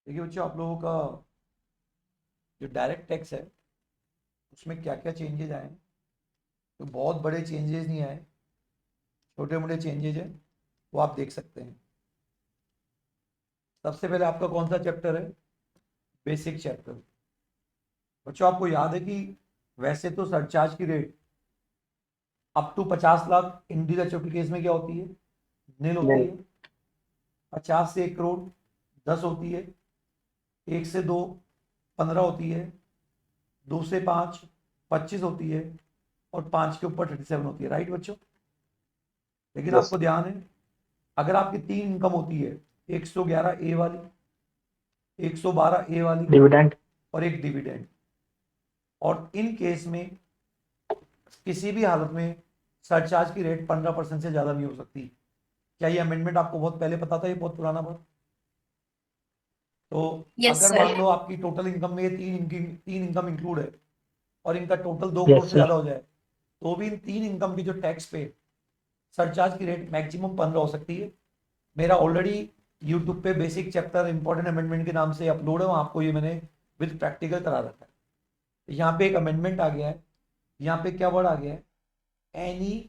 देखिए बच्चों, आप लोगों का जो डायरेक्ट टैक्स है उसमें क्या क्या चेंजेज आए हैं। तो बहुत बड़े चेंजेस नहीं आए, छोटे मोटे चेंजेज हैं, वो आप देख सकते हैं। सबसे पहले आपका कौन सा चैप्टर है? Basic chapter. बच्चों आपको याद है कि वैसे तो सरचार्ज की rate up to 50 lakh individual case में क्या होती है? नील होती नहीं। है। 50 से 1 करोड़ 10 होती है। 1 से 2 15 होती है। 2 से 5 25 होती है। और 5 के ऊपर 37 होती है। राइट बच्चों? लेकिन यस। आपको ध्यान है, अगर आपकी 3 इनकम होती है, 111 ए वाली, 112 ए वाली डिविडेंड। और एक डिविडेंड, और इन केस में किसी भी हालत में सरचार्ज की रेट 15% से ज्यादा नहीं हो सकती। क्या ये अमेंडमेंट आपको बहुत पहले पता था? ये बहुत पुराना बात। तो यस अगर मान सर। लो आपकी टोटल इनकम में ये तीन इनकम इंक्लूड है और इनका टोटल 2 करोड़ यस से सर। ज्यादा हो जाए, तो भी इन 3 इनकम की जो टैक्स पे सरचार्ज की रेट मैक्सिमम 15 हो सकती है। मेरा ऑलरेडी यूट्यूब पे बेसिक चैप्टर इंपॉर्टेंट अमेंडमेंट के नाम से अपलोड है, वहाँ आपको ये मैंने विद प्रैक्टिकल करा रखा है। यहाँ पे एक अमेंडमेंट आ गया है। यहाँ पे क्या वर्ड आ गया है? Any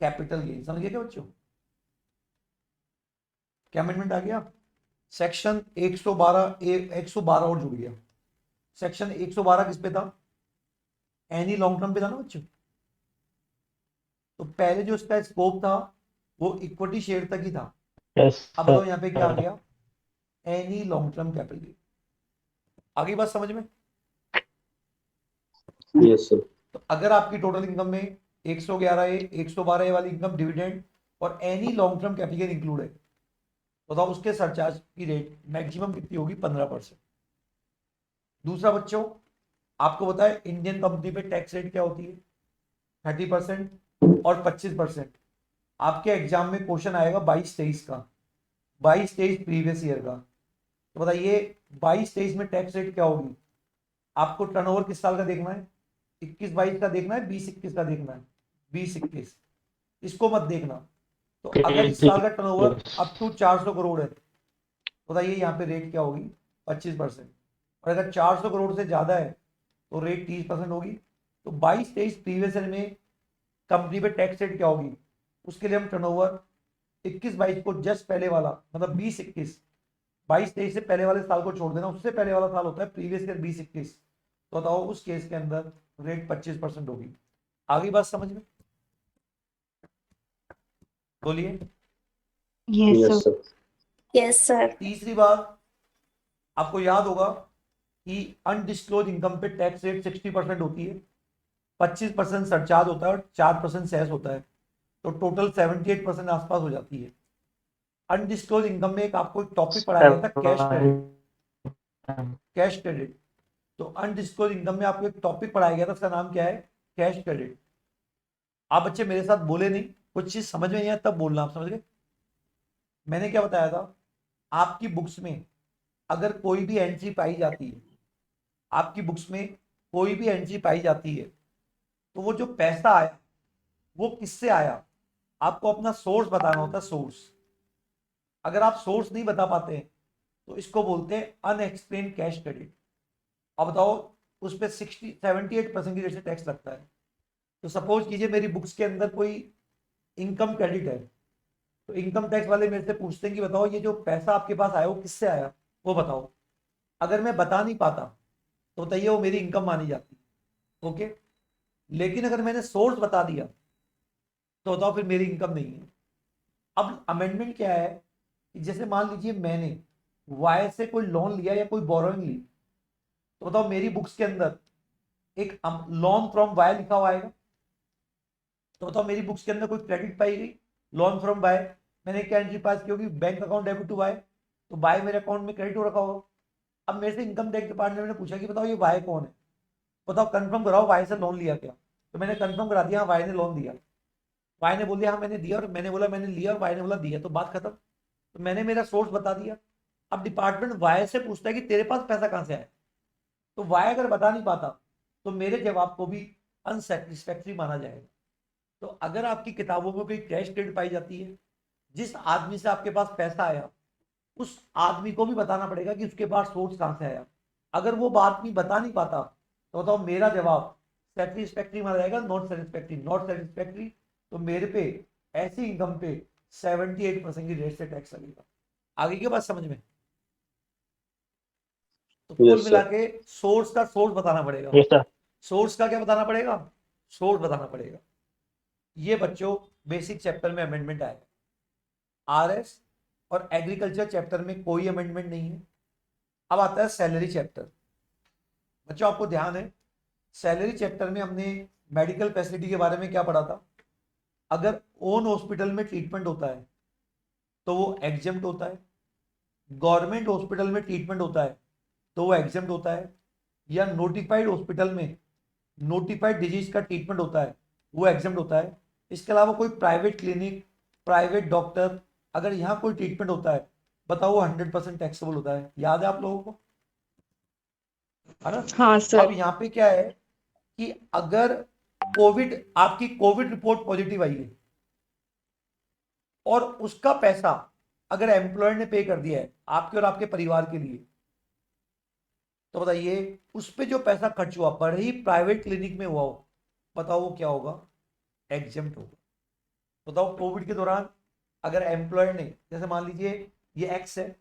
capital gain. समझ गए क्या बच्चों? क्या अमेंडमेंट आ गया? सेक्शन 112 112 और जुड़ गया। सेक्शन 112 किस पे था? एनी लॉन्ग टर्म पे था ना बच्चों। तो पहले जो इसका स्कोप था वो इक्विटी शेयर तक ही था। यस अब बताओ यहाँ पे क्या आ सर। गया? Any long term capital gain. आगे बात समझ में? Yes sir. तो अगर आपकी टोटल इनकम में 111 ए 112 ए वाली इनकम, डिविडेंड और any long term capital gain include है, तो बताओ उसके सरचार्ज की रेट मैक्सिमम कितनी होगी? 15%। दूसरा बच्चों, आपको बताया इंडियन कंपनी पे टैक्स रेट क्या होती है? 30% और 25%। आपके एग्जाम में क्वेश्चन आएगा 22-23 का, 22-23 प्रीवियस ईयर का। तो बताइए 22-23 में टैक्स रेट क्या होगी? आपको टर्नओवर किस साल का देखना है? 21-22 का देखना है, 20-21 का देखना है? 20-21, इसको मत देखना। तो अगर इस साल का टर्नओवर अप टू 400 करोड़ है, तो बताइए यहाँ पे रेट क्या होगी? 25%। और अगर 400 करोड़ से ज्यादा है तो रेट 30% होगी। तो 22-23 प्रीवियस ईयर में कंपनी पे टैक्स रेट क्या होगी? उसके लिए हम टर्नओवर 21-22 को जस्ट पहले वाला, मतलब 20-21, 22-23 से पहले वाले साल को छोड़ देना, उससे पहले वाला साल होता है प्रीवियस ईयर 20-21। तो बताओ उस केस के अंदर रेट 25% होगी। आगे बात समझ में? बोलिए। Yes yes sir. Sir. Yes sir. तीसरी बात, आपको याद होगा कि अनडिस्क्लोज इनकम पे टैक्स रेट 60% होती है। 25% सरचार्ज होता है और 4% सेस होता है। तो टोटल 78% आसपास हो जाती है। अनडिस्क्लोज इनकम में एक आपको एक टॉपिक पढ़ाया गया था, कैश क्रेडिट। Cash credit. तो अनडिस्क्लोज इनकम में आपको एक टॉपिक पढ़ाया गया था, उसका नाम क्या है? Cash credit. आप बच्चे मेरे साथ बोले नहीं, कुछ चीज समझ में नहीं आया तब बोलना। आप समझ गए? मैंने क्या बताया था? आपकी बुक्स में अगर कोई भी एंट्री पाई जाती है, आपकी बुक्स में कोई भी एंट्री पाई जाती है, तो वो जो पैसा आया वो किससे आया, आपको अपना सोर्स बताना होता है। सोर्स, अगर आप सोर्स नहीं बता पाते हैं तो इसको बोलते हैं अनएक्सप्लेन कैश क्रेडिट। अब बताओ, उस पर 78% की रेट से टैक्स लगता है। तो सपोज कीजिए मेरी बुक्स के अंदर कोई इनकम क्रेडिट है, तो इनकम टैक्स वाले मेरे से पूछते हैं कि बताओ ये जो पैसा आपके पास आया वो किससे आया, वो बताओ। अगर मैं बता नहीं पाता तो बताइए वो मेरी इनकम मानी जाती है। ओके। लेकिन अगर मैंने सोर्स बता दिया तो बताओ फिर मेरी इनकम नहीं है। अब अमेंडमेंट क्या है कि जैसे मान लीजिए मैंने वाई से कोई लोन लिया या कोई बोरोइंग ली, तो बताओ मेरी बुक्स के अंदर एक लोन फ्रॉम वाई लिखा हुआ आएगा। तो बताओ मेरी बुक्स के अंदर कोई क्रेडिट पाई गई, लोन फ्रॉम वाई, मैंने क्या एंट्री पास की होगी? Bank account debit to Y, तो वाई मेरे अकाउंट में क्रेडिट हो रखा होगा। अब मेरे से इनकम टैक्स डिपार्टमेंट ने पूछा कि बताओ ये वाई कौन है, बताओ कंफर्म कराओ वाई से लोन लिया क्या? तो मैंने कंफर्म करा दिया, हाँ वाई ने लोन दिया। वाई ने बोल दिया हाँ मैंने दिया, और मैंने बोला मैंने लिया, और वाई ने बोला दिया, तो बात खत्म। तो मैंने मेरा सोर्स बता दिया। अब डिपार्टमेंट वाई से पूछता है कि तेरे पास पैसा कहां से आया, तो वाई अगर बता नहीं पाता तो मेरे जवाब को भी अनसेटिस्फैक्ट्री माना जाएगा। तो अगर आपकी किताबों में कोई कैश क्रेडिट पाई जाती है, जिस आदमी से आपके पास पैसा आया उस आदमी को भी बताना पड़ेगा कि उसके पास सोर्स कहां से आया। अगर वो बात भी बता नहीं पाता तो बताओ मेरा जवाब सेटिस्फैक्ट्री में रहेगा, नॉट सेटिस्फैक्ट्री। नॉट सेटिस्फैक्ट्री तो मेरे पे ऐसी इनकम पे 78% की रेट से टैक्स लगेगा। आगे की बात समझ में? तो कुल यस मिला सर। के सोर्स का सोर्स बताना पड़ेगा। Yes sir. सोर्स का क्या बताना पड़ेगा? सोर्स बताना पड़ेगा। ये बच्चों बेसिक चैप्टर में अमेंडमेंट आएगा। आरएस और एग्रीकल्चर चैप्टर में कोई अमेंडमेंट नहीं है। अब आता है सैलरी चैप्टर। बच्चों आपको ध्यान है, सैलरी चैप्टर में हमने मेडिकल फैसिलिटी के बारे में क्या पढ़ा था? अगर ओन हॉस्पिटल में ट्रीटमेंट होता है तो वो एग्जेम्प्ट होता है, गवर्नमेंट हॉस्पिटल में ट्रीटमेंट होता है तो वो एग्जेम्प्ट होता है, या नोटिफाइड हॉस्पिटल में नोटिफाइड डिजीज का ट्रीटमेंट होता है वो एग्जेम्प्ट होता है। इसके अलावा कोई प्राइवेट क्लिनिक, प्राइवेट डॉक्टर, अगर यहाँ कोई ट्रीटमेंट होता है बताओ वो 100% टैक्सेबल होता है। याद है आप लोगों को? है ना? हाँ अब सर। यहाँ पे क्या है कि अगर कोविड, आपकी कोविड रिपोर्ट पॉजिटिव आई है और उसका पैसा अगर एम्प्लॉयर ने पे कर दिया है आपके और आपके परिवार के लिए, तो बताइए उस पे जो पैसा खर्च हुआ बड़े ही प्राइवेट क्लिनिक में हुआ हो, बताओ वो क्या होगा? एग्जेम्प्ट होगा। बताओ कोविड के दौरान अगर एम्प्लॉयर ने, जैसे मान लीजिए ये एक्स है,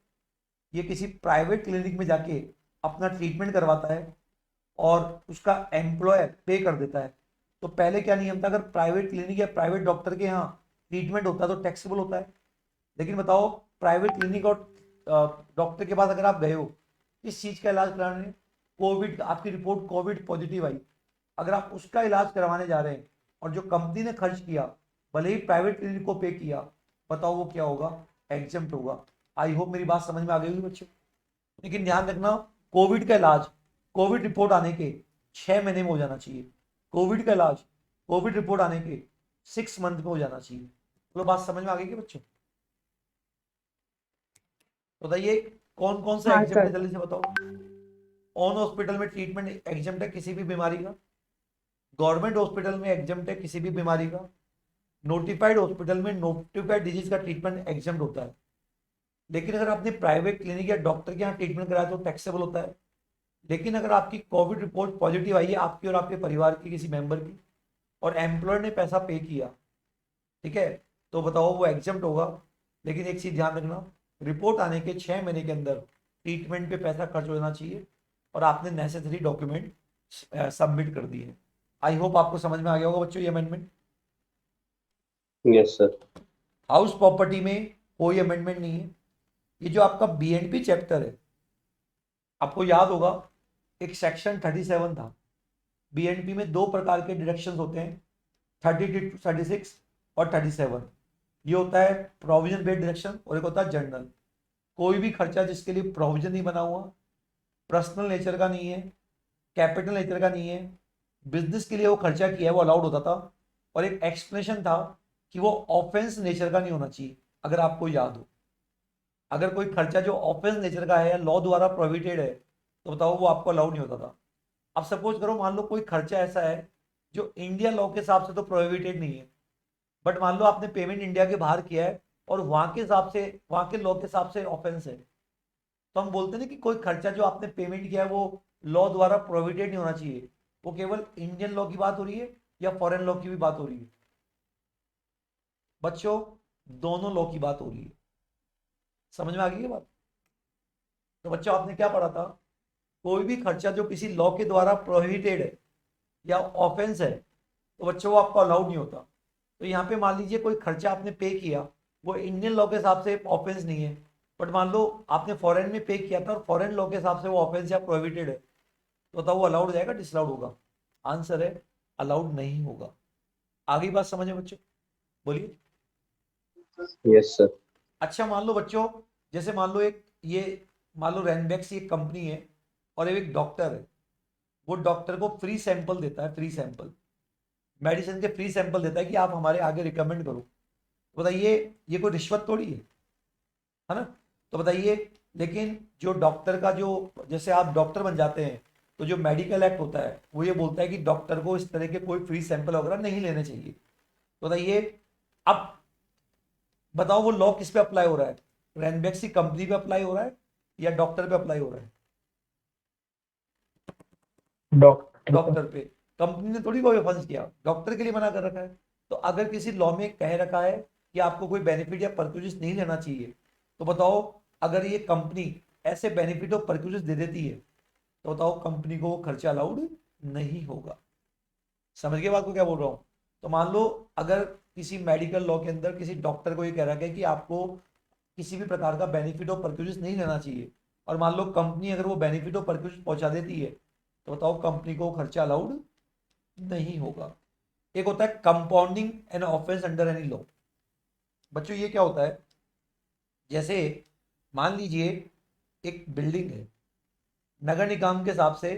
ये किसी प्राइवेट क्लिनिक में जाके अपना ट्रीटमेंट करवाता है और उसका एम्प्लॉयर पे कर देता है, तो पहले क्या नियम था? अगर प्राइवेट क्लिनिक या प्राइवेट डॉक्टर के यहाँ ट्रीटमेंट होता है तो टैक्सेबल होता है। लेकिन बताओ प्राइवेट क्लिनिक और डॉक्टर के पास अगर आप गए हो किस चीज का इलाज कराने, कोविड, आपकी रिपोर्ट कोविड पॉजिटिव आई, अगर आप उसका इलाज करवाने जा रहे हैं और जो कंपनी ने खर्च किया भले ही प्राइवेट क्लिनिक को पे किया, बताओ वो क्या होगा? एग्जेम्प्ट होगा। आई होप मेरी बात समझ में आ गई होगी बच्चों। लेकिन ध्यान रखना, कोविड का इलाज कोविड रिपोर्ट आने के 6 महीने में हो जाना चाहिए। कोविड का इलाज कोविड रिपोर्ट आने के 6 मंथ में हो जाना चाहिए। तो बात समझ में आ गई कि बच्चों? तो बताइए कौन कौन सा हाँ एग्जाम है सर। जल्दी से बताओ। ऑन हॉस्पिटल में ट्रीटमेंट एग्जाम है किसी भी बीमारी का, गवर्नमेंट हॉस्पिटल में एग्जाम है किसी भी बीमारी का, नोटिफाइड हॉस्पिटल में नोटिफाइड डिजीज का ट्रीटमेंट एग्जाम होता है। लेकिन अगर आपने प्राइवेट क्लिनिक या डॉक्टर के यहाँ ट्रीटमेंट कराया तो टैक्सेबल होता है। लेकिन अगर आपकी कोविड रिपोर्ट पॉजिटिव आई है आपकी और आपके परिवार की किसी मेंबर की और एम्प्लॉयर ने पैसा पे किया, ठीक है, तो बताओ वो एग्जाम्प्ट होगा। लेकिन एक चीज ध्यान रखना, रिपोर्ट आने के 6 महीने के अंदर ट्रीटमेंट पे पैसा खर्च हो जाना चाहिए और आपने नेसेसरी डॉक्यूमेंट सबमिट कर दिए। आई होप आपको समझ में आ गया होगा बच्चों ये amendment. Yes sir. House property में कोई अमेंडमेंट नहीं है। ये जो आपका बीएनपी चैप्टर है, आपको याद होगा एक सेक्शन 37 था। बीएनपी में दो प्रकार के डिडक्शंस होते हैं, 36 और 37। ये होता है प्रोविजन बेस्ड डिडक्शन और एक होता है जनरल। कोई भी खर्चा जिसके लिए प्रोविजन नहीं बना हुआ, पर्सनल नेचर का नहीं है, कैपिटल नेचर का नहीं है, बिजनेस के लिए वो खर्चा किया है वो अलाउड होता था। और एक एक्सप्लेनेशन था कि वो ऑफेंस नेचर का नहीं होना चाहिए। अगर आपको याद हो, अगर कोई खर्चा जो ऑफेंस नेचर का है या लॉ द्वारा प्रोहिबिटेड है तो बताओ वो आपको अलाउड नहीं होता था। अब सपोज करो मान लो कोई खर्चा ऐसा है जो इंडिया लॉ के हिसाब से तो प्रोहिबिटेड नहीं है, बट मान लो आपने पेमेंट इंडिया के बाहर किया है और वहां के हिसाब से, वहां के लॉ के हिसाब से ऑफेंस है, तो हम बोलते हैं कि कोई खर्चा जो आपने पेमेंट किया है वो लॉ द्वारा प्रोहिबिटेड नहीं होना चाहिए। वो केवल इंडियन लॉ की बात हो रही है या फॉरेन लॉ की भी बात हो रही है? बच्चों दोनों लॉ की बात हो रही है। समझ में आ गई ये बात? तो बच्चों आपने क्या पढ़ा था? कोई भी खर्चा जो किसी लॉ के द्वारा प्रोहिबिटेड है या ऑफेंस है तो बच्चों वो आपको अलाउड नहीं होता। तो यहाँ पे मान लीजिए कोई खर्चा आपने पे किया, वो इंडियन लॉ के हिसाब से ऑफेंस नहीं है, बट मान लो आपने फॉरेन में पे किया था और फॉरेन लॉ के हिसाब से वो ऑफेंस या प्रोहिबिटेड है, तो बताओ वो अलाउड हो जाएगा डिसअलाउड होगा? आंसर है अलाउड नहीं होगा। आगे बात समझे बच्चों? बोलिए। Yes sir. अच्छा मान लो बच्चों, जैसे मान लो एक ये, मान लो रैनबैक्स एक कंपनी है और एक डॉक्टर है, वो डॉक्टर को फ्री सैंपल देता है, फ्री सैंपल मेडिसिन के फ्री सैंपल देता है कि आप हमारे आगे रिकमेंड करो। तो बताइए ये कोई रिश्वत थोड़ी है ना? तो बताइए, लेकिन जो डॉक्टर का जो, जैसे आप डॉक्टर बन जाते हैं तो जो मेडिकल एक्ट होता है वो ये बोलता है कि डॉक्टर को इस तरह के कोई फ्री सैंपल वगैरह नहीं लेने चाहिए। तो बताइए अब बताओ वो लॉ किस पे अप्लाई हो रहा है? रैनबैक्सी कंपनी पे अप्लाई हो रहा है या डॉक्टर पे अप्लाई हो रहा है? डॉक्टर को। डॉक्टर पे। कंपनी ने थोड़ी कोई ऑफेंस किया, डॉक्टर के लिए मना कर रखा है। तो अगर किसी लॉ में कह रखा है कि आपको कोई बेनिफिट या परक्यूजिस नहीं लेना चाहिए, तो बताओ अगर ये कंपनी ऐसे बेनिफिट और परक्यूजिस दे देती है तो बताओ कंपनी को वो खर्चा अलाउड नहीं होगा। समझ गए बात को क्या बोल रहा हूँ? तो मान लो अगर किसी मेडिकल लॉ के अंदर किसी डॉक्टर को ये कह रखा है कि आपको किसी भी प्रकार का बेनिफिट और परक्यूजिस नहीं लेना चाहिए, और मान लो कंपनी अगर वो बेनिफिट और परक्यूजिस पहुंचा देती है, तो बताओ कंपनी को खर्चा अलाउड नहीं होगा। एक होता है compounding an offence under any law. बच्चों ये क्या होता है, जैसे मान लीजिए एक बिल्डिंग है, नगर निगम के हिसाब से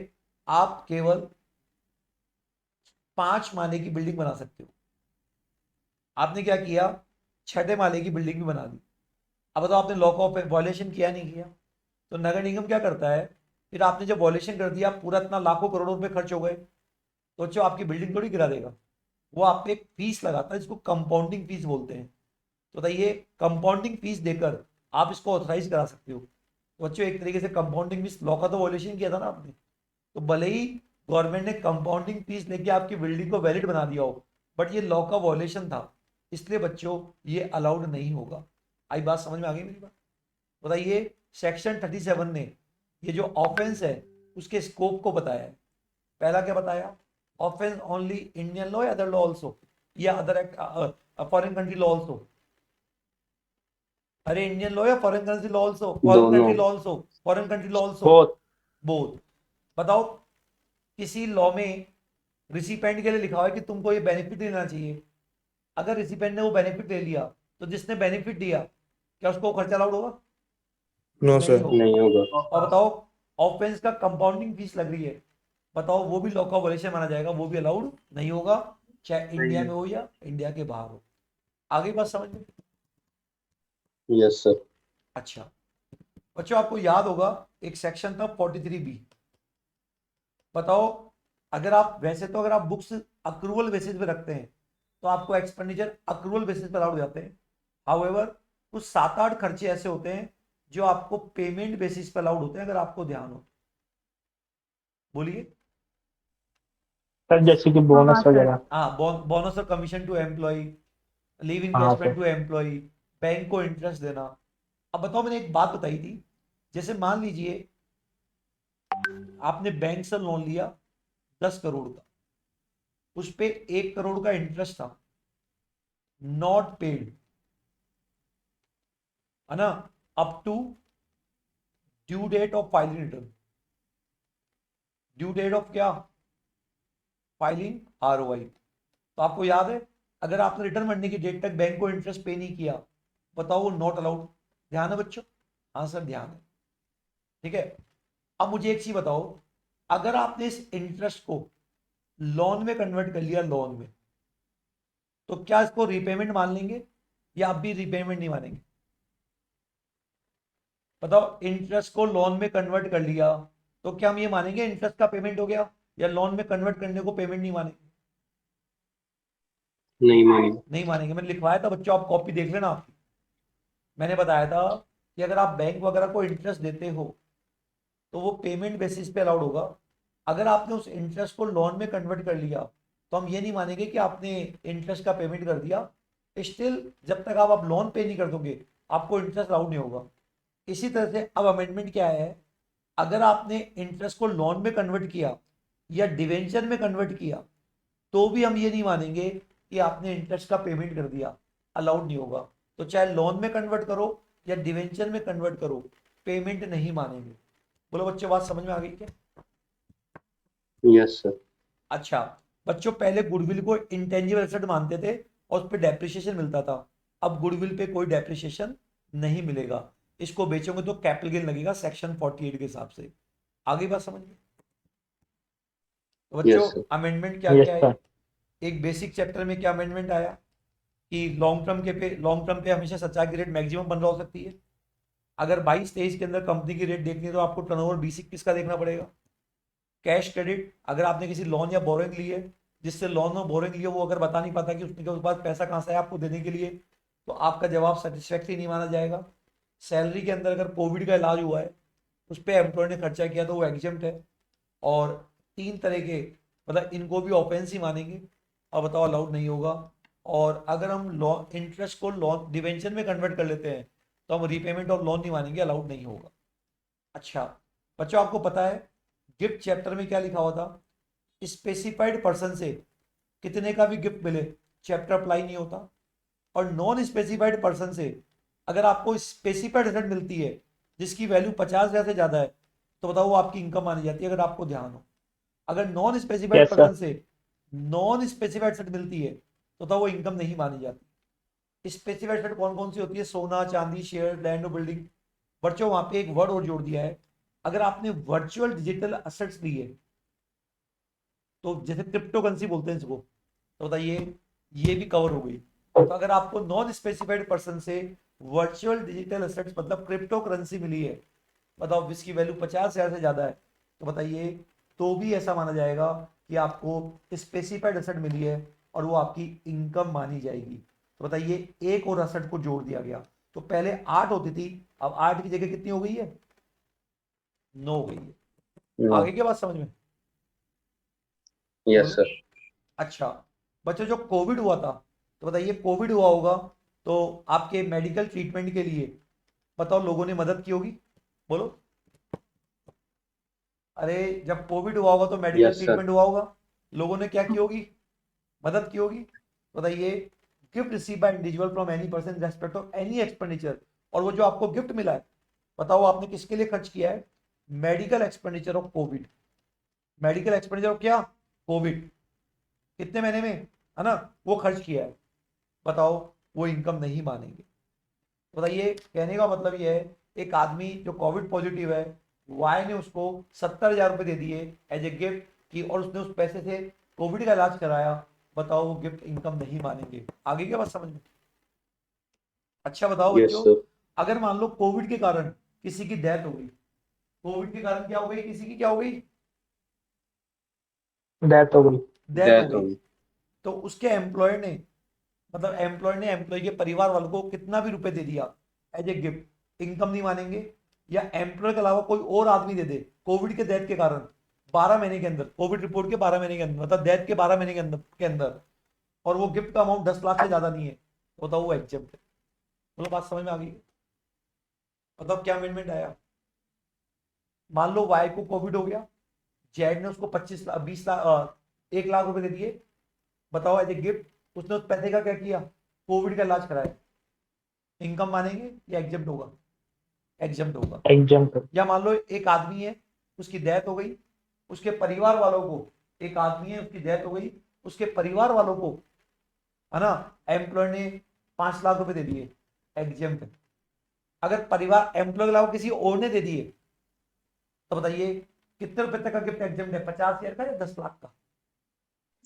आप केवल 5 माले की बिल्डिंग बना सकते हो। आपने क्या किया, 6ठे माले की बिल्डिंग भी बना दी। अब बताओ आपने लॉ का वॉयलेशन किया नहीं किया? तो नगर निगम क्या करता है, फिर आपने जब वॉयलेशन कर दिया, पूरा इतना लाखों करोड़ों रुपए खर्च हो गए, तो जो आपकी बिल्डिंग थोड़ी गिरा देगा, वो आप पे एक फीस लगाता है जिसको कंपाउंडिंग फीस बोलते हैं। तो बताइए कंपाउंडिंग फीस देकर आप इसको ऑथराइज करा सकते हो। तो बच्चों एक तरीके से कंपाउंडिंग फीस, लॉ का तो वॉयलेशन किया था ना आपने, तो भले ही गवर्नमेंट ने कंपाउंडिंग फीस लेके आपकी बिल्डिंग को वैलिड बना दिया हो, बट ये लॉ का वॉयलेशन था, इसलिए बच्चों ये अलाउड नहीं होगा। आई बात समझ में आ गई मेरी बात? बताइए सेक्शन 37 ने ये जो ऑफेंस है उसके स्कोप को बताया है। पहला क्या बताया, ऑफेंस ओनली इंडियन लॉ या अदर लॉ ऑल्सो, या other act foreign country law also? अरे इंडियन लॉ या foreign country law also? Foreign दोनों। Country law also, foreign country law also, both. Both. बताओ किसी लॉ में रिसिपेंट के लिए लिखा हुआ है कि तुमको ये बेनिफिट लेना चाहिए, अगर रिसिपेंट ने वो बेनिफिट ले लिया, तो जिसने बेनिफिट दिया क्या उसको खर्चा अलाउड होगा? नो नहीं सर। होगा। नहीं होगा। और बताओ ऑफेंस का कंपाउंडिंग फीस लग रही है, बताओ वो भी लॉ का वॉयलेशन माना जाएगा, वो भी अलाउड नहीं होगा, चाहे इंडिया में हो या इंडिया के बाहर हो। आगे बात समझ में? Yes sir. अच्छा बच्चों आपको याद होगा एक सेक्शन था 43B। बताओ अगर आप वैसे तो अगर आप बुक्स अक्रूवल बेसिस पे रखते हैं तो आपको एक्सपेंडिचर अक्रूवल बेसिस पे अलाउड जाते हैं। हाउएवर कुछ 7-8 खर्चे ऐसे होते हैं जो आपको पेमेंट बेसिस पे अलाउड होते हैं, अगर आपको ध्यान हो। बोलिए। सर जैसे कि बोनस वगैरह। हाँ, बोनस और कमीशन टू एम्प्लॉय, लीव हाँ encashment sir. To employ, bank को इंटरेस्ट देना। अब बताओ मैंने एक बात बताई थी, जैसे मान लीजिए आपने बैंक से लोन लिया 10 करोड़ का, उस पे 1 करोड़ का इंटरेस्ट था, नॉट पेड, है ना, up to due date of filing return. Due date of क्या? Filing ROI। तो आपको याद है अगर आपने रिटर्न भरने की डेट तक बैंक को इंटरेस्ट पे नहीं किया, बताओ वो नॉट अलाउड। ध्यान है बच्चों? हाँ सर ध्यान है। ठीक है, अब मुझे एक चीज बताओ, अगर आपने इस इंटरेस्ट को लोन में कन्वर्ट कर लिया, लोन में, तो क्या इसको रीपेमेंट मान लेंगे या आप भी रीपेमेंट नहीं मानेंगे? बताओ इंटरेस्ट को लोन में कन्वर्ट कर लिया तो क्या हम ये मानेंगे इंटरेस्ट का पेमेंट हो गया, या लोन में कन्वर्ट करने को पेमेंट नहीं मानेंगे? नहीं मानेंगे। नहीं मानेंगे। मैंने लिखवाया था बच्चों, आप कॉपी देख लेना आपकी। मैंने बताया था कि अगर आप बैंक वगैरह को इंटरेस्ट देते हो तो वो पेमेंट बेसिस पे अलाउड होगा। अगर आपने उस इंटरेस्ट को लोन में कन्वर्ट कर लिया तो हम ये नहीं मानेंगे कि आपने इंटरेस्ट का पेमेंट कर दिया। स्टिल जब तक आप लोन पे नहीं कर दोगे आपको इंटरेस्ट अलाउड नहीं होगा। इसी तरह से अब अमेंडमेंट क्या है, अगर आपने इंटरेस्ट को लोन में कन्वर्ट किया या डिवेंचर में कन्वर्ट किया तो भी हम ये नहीं मानेंगे कि आपने इंटरेस्ट का पेमेंट कर दिया, अलाउड नहीं होगा। तो चाहे लोन में कन्वर्ट करो या डिवेंचर में कन्वर्ट करो, पेमेंट नहीं मानेंगे। बोलो बच्चों बात समझ में आ गई क्या? Yes sir. अच्छा बच्चों पहले गुडविल को इंटेंजिबल एसेट मानते थे और उस पर डेप्रिसिएशन मिलता था, अब गुडविल पे कोई डेप्रिसिएशन नहीं मिलेगा। इसको बेचोगे तो कैपिटल गेन लगेगा सेक्शन 48 के हिसाब से। आगे बात समझ में? तो बच्चों यस सर। अमेंडमेंट क्या यस क्या है? सर। एक बेसिक चैप्टर में क्या अमेंडमेंट आया कि लॉन्ग टर्म पे हमेशा सच्चाई की रेट मैक्सिमम 15 हो सकती है। अगर 22-23 के अंदर कंपनी की रेट देखनी है तो आपको टर्नओवर 20-21 का देखना पड़ेगा। कैश क्रेडिट, अगर आपने किसी लोन या बोरोइंग ली है, जिससे लोन और बोरोइंग लिए वो अगर बता नहीं पाता कि उसके पास पैसा कहाँ से है आपको देने के लिए, तो आपका जवाब सेटिस्फैक्ट्री नहीं माना जाएगा। सैलरी के अंदर अगर कोविड का इलाज हुआ है उस पर एम्प्लॉय ने खर्चा किया तो वो एग्जेम्प्ट है। और 3 तरह के मतलब इनको भी ऑफेंस ही मानेंगे और बताओ अलाउड नहीं होगा। और अगर हम लोन इंटरेस्ट को लोन डिवेंचर में कन्वर्ट कर लेते हैं तो हम रीपेमेंट और लोन नहीं मानेंगे, अलाउड नहीं होगा। अच्छा बच्चों, आपको पता है गिफ्ट चैप्टर में क्या लिखा हुआ था? स्पेसिफाइड पर्सन से कितने का भी गिफ्ट मिले चैप्टर अप्लाई नहीं होता। और नॉन स्पेसिफाइड पर्सन से अगर आपको स्पेसिफाइड एसेट मिलती है जिसकी वैल्यू 50,000 से ज्यादा है तो बताओ वो आपकी इनकम मानी जाती है, अगर आपको ध्यान हो। अगर non specified yes person sir. से नॉन स्पेसिफाइड एसेट मिलती है तो बताओ वो इनकम नहीं मानी जाती। स्पेसिफाइड एसेट कौन कौन सी होती है? सोना, चांदी, शेयर, लैंड और बिल्डिंग। बच्चों वहां पे एक वर्ड और जोड़ दिया है, अगर आपने वर्चुअल डिजिटल असेट्स लिए तो जैसे क्रिप्टो करेंसी बोलते हैं इसको, तो बताइए ये भी कवर हो गई। तो अगर आपको नॉन स्पेसिफाइड पर्सन से वर्चुअल डिजिटल एसेट्स मतलब क्रिप्टो करेंसी मिली है, बताओ जिसकी वैल्यू 50,000 से ज्यादा है, तो बताइए तो भी ऐसा माना जाएगा कि आपको स्पेसिफाइड एसेट मिली है और वो आपकी इनकम मानी जाएगी। तो बताइए एक और एसेट को जोड़ दिया गया। तो पहले 8 होती थी, अब 8 की जगह कितनी हो गई है? 9 हो गई है। No. आगे क्या बात समझ में? Yes, बोलो। sir. अच्छा बच्चों, जो कोविड हुआ था, तो बताइए कोविड हुआ होगा तो आपके मेडिकल ट्रीटमेंट के लिए बताओ लोगों ने मदद की होगी, बोलो। अरे जब कोविड हुआ होगा तो मेडिकल Yes, sir. ट्रीटमेंट हुआ होगा, लोगों ने क्या की होगी? मदद की होगी। बताइए gift receive by individual from any person respect of any expenditure, और वो जो आपको गिफ्ट मिला है बताओ आपने किसके लिए खर्च किया है? Medical expenditure of Covid. Medical expenditure of क्या? कोविड। कितने महीने में, है ना, वो खर्च किया है, बताओ वो इनकम नहीं मानेंगे। बताइए कहने का मतलब ये है, एक आदमी जो कोविड पॉजिटिव है, वाई ने उसको 70,000 रुपए दे दिए एज ए गिफ्ट की और उसने उस पैसे से कोविड का इलाज कराया, बताओ वो गिफ्ट इनकम नहीं मानेंगे। आगे क्या बात समझ में? अच्छा बताओ Yes, बच्चों, sir. अगर मान लो कोविड के कारण किसी की डेथ हो गई, कोविड के कारण क्या हो गई, किसी की क्या हो गई? डेथ हो गई। डेथ हो Death गई। होगी. तो उसके एम्प्लॉय ने मतलब एम्प्लॉय ने एम्प्लॉय के परिवार वालों को कितना भी रुपए दे दिया एज ए गिफ्ट, इनकम नहीं मानेंगे। या एम्प्लॉय के अलावा कोई और आदमी दे दे कोविड के डेथ के कारण 12 महीने के अंदर, कोविड रिपोर्ट के 12 महीने के अंदर मतलब डेथ के 12 महीने के अंदर और वो गिफ्ट का अमाउंट 10 लाख से ज्यादा नहीं है, तो बताओ वो एग्जेम्प्ट है। मतलब बात समझ में आ गई? मतलब क्या अमेंडमेंट आया? मान लो वाई को कोविड हो गया, जेड ने उसको 25 लाख 20 लाख 1 लाख रुपए दे दिए, बताओ एज ए गिफ्ट, उसने उस पैसे का क्या किया? कोविड का इलाज कराया, इनकम मानेंगे या एग्जेम्प्ट होगा? एग्जेम्प्ट होगा। एग्जाम्पल। या मान लो एक आदमी है उसकी डेथ हो गई, उसके परिवार वालों को, एक आदमी है उसकी डेथ हो गई, उसके परिवार वालों को, है ना, एम्प्लॉय ने 5 लाख रुपए दे दिए, एग्जेम्प्ट। अगर परिवार एम्प्लॉय के अलावा किसी और ने दे दिए तो बताइए कितने रुपए तक का गिफ्ट एग्जेम्प्ट है? 50,000 का या 10 लाख का?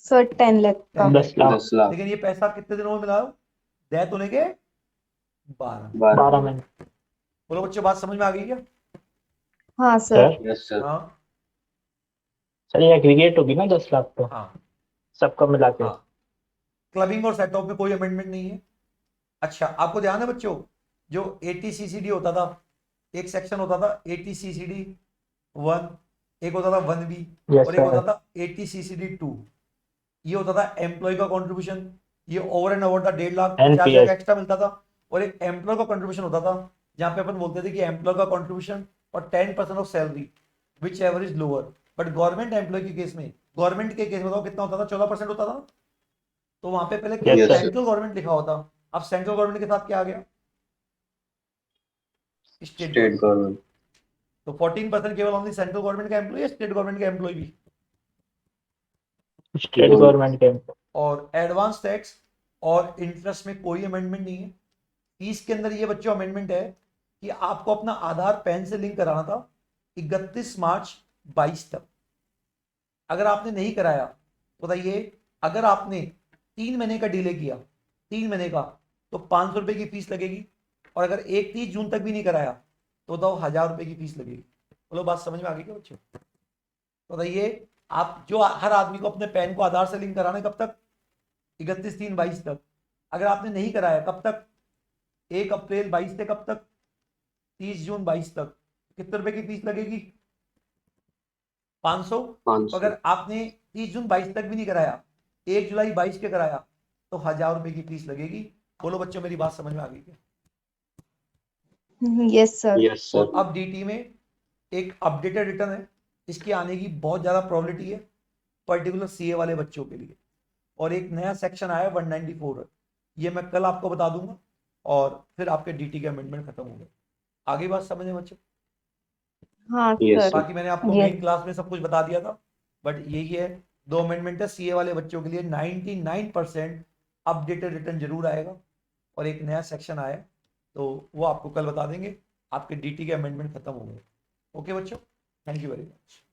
सर 10 लाख का। 10 लाख। 10 लाख. लेकिन ये पैसा कितने दिनों में मिला? डेथ होने के 12। 12. 12 महीने। बोलो बच्चों, बात समझ में आ गई क्या? हाँ सर। Sir Yes, sir. हाँ सर ये एग्रीगेट होगी ना 10 लाख तो हाँ सबका मिला के। हाँ। क्लबिंग और सेट ऑफ में कोई अमेंडमेंट नहीं है। अच्छा आपको ध्यान है बच्चों, जो ATCCD होता था, एक सेक्शन होता था ATCCD 1, एक होता था 1B यस और एक होता सर। था ATCCD 2। ये होता था एम्प्लॉय का कंट्रीब्यूशन, ये ओवर एंड ओवर था 1.5 लाख, 50,000 का एनपीएस। एक्स्ट्रा मिलता था। और एक एम्प्लॉय का कंट्रीब्यूशन होता था जहां पे अपन बोलते थे कि एम्प्लॉय का कंट्रीब्यूशन और 10% of salary whichever is lower. But government employ के केस में, गवर्नमेंट के केस में बताओ कितना होता था? 14% होता था। तो वहां पे पहले केवल yes Yes, sir. sir. Central government लिखा होता, अब सेंट्रल गवर्नमेंट के साथ क्या आ गया? State State government. government. तो 14% केवल ओनली सेंट्रल गवर्नमेंट का एम्प्लॉय, स्टेट गवर्नमेंट का एम्प्लॉय भी। State Both. गवर्नमेंट के। और एडवांस टैक्स और इंटरेस्ट में कोई अमेंडमेंट नहीं है। फीस के अंदर ये बच्चों अमेंडमेंट है कि आपको अपना आधार पैन से लिंक कराना था 31 मार्च 22 तक। अगर आपने नहीं कराया तो बताइए, अगर आपने 3 महीने का डिले किया, 3 महीने का, तो 500 रुपए की फीस लगेगी। और अगर 31 जून तक भी नहीं कराया तो बताओ 1,000 रुपए की फीस लगेगी। बोलो बात समझ में आ गई क्या बच्चों? तो बताइए आप जो हर आदमी को अपने पैन को आधार से लिंक कराना है कब तक? 31/3/22 तक। अगर आपने नहीं कराया कब तक? 1 अप्रैल 22 से कब तक? 30 जून 22 तक कितने रुपए की फीस लगेगी? 500। 500। अगर आपने 30 जून 22 तक भी नहीं कराया, 1 जुलाई 22 के कराया, तो 1000 रुपए की फीस लगेगी। बोलो बच्चों, मेरी बात समझ में आ गई क्या? Yes sir. यस और सर। अब डीटी में एक अपडेटेड रिटर्न है, इसके आने की बहुत ज्यादा प्रोबेबिलिटी है, पर्टिकुलर सीए वाले बच्चों के लिए। और एक नया सेक्शन आया 194, ये मैं कल आपको बता दूंगा, और फिर आपके डीटी के अमेंडमेंट खत्म हो गए। आगे बात समझे बच्चों? हाँ Yes, सर। sir. बाकी मैंने आपको Yes. मेन क्लास में सब कुछ बता दिया था, बट यही है, 2 अमेंडमेंट है सीए वाले बच्चों के लिए। 99% अपडेटेड रिटर्न जरूर आएगा, और एक नया सेक्शन आया, तो वो आपको कल बता देंगे। आपके डीटी के अमेंडमेंट खत्म हो गए। ओके बच्चों, थैंक यू वेरी मच।